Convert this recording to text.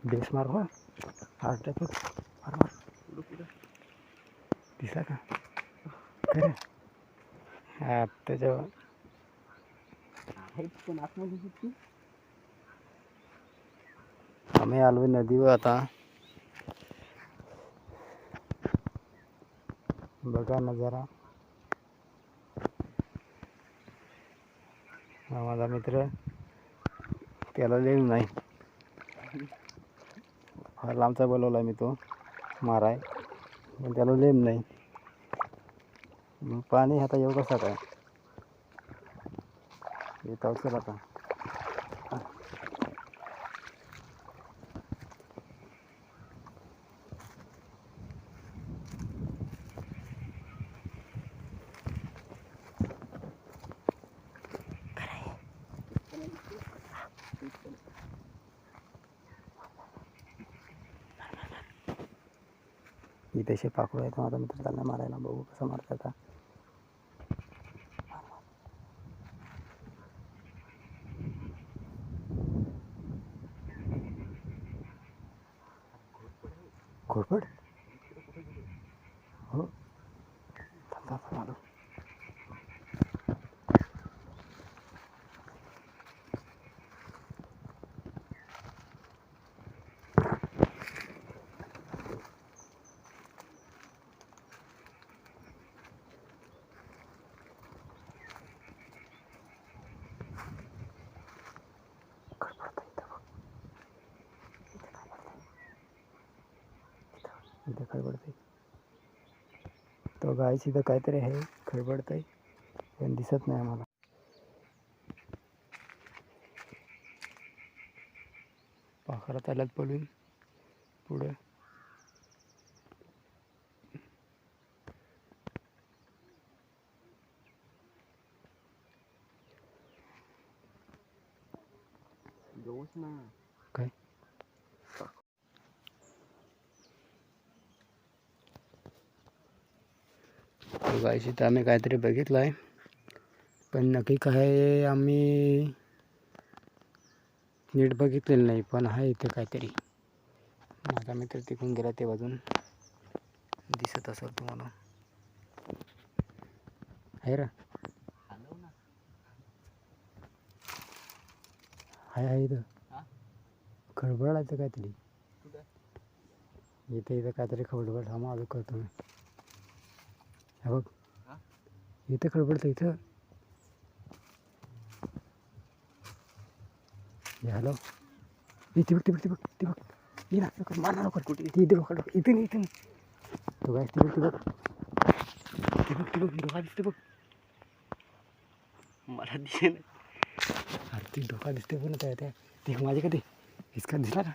Base मार हो heart attack मार मार दिसला का खरं त्याच्यावर पण आतमध्ये दिसते. आम्ही आलो नदीवर आता बघा नजारा. हा माझा मित्र त्याला लेम नाही फार लांबचा बोलवला मी तो माराय पण त्याला लेम नाही. पाणी आता येऊ कसं काय येत असेल आता. इथे शे पाकडू आहे माझा मित्र त्यांना मारायला. बघू कसं मारतात आता. घोरपड हो मारू. इथं खडबडतंय तो गायची इथं काहीतरी आहे खडबडतंय पण दिसत नाही आम्हाला. पाखरात आल्यात पळून पुढं. काय गायची तर आम्ही काहीतरी बघितलं आहे पण नक्की काय आम्ही नीट बघितलेलं नाही. पण आहे इथे काहीतरी. माझा मित्र तिकडून गेला ते बाजून दिसत असेल तुम्हाला. आहे रा आहे इथं खडबडायचं काहीतरी. इथे इथं काहीतरी खडबड थांबा अजून करतो मी. हे बघ इथं खडबडतं इथं. हॅलो इथे बघ ते बघ ते बघ ते बघ ये ना लवकर मार ना लवकर. कुठे इथे बघ इथं इथं तो काय ते बघ ते बघ ते बघ ते बघ धोका दिसते बघ. मला दिसे नाही. अरे ते धोका दिसते पण त्या ते माझे कधी इसका दिसला का.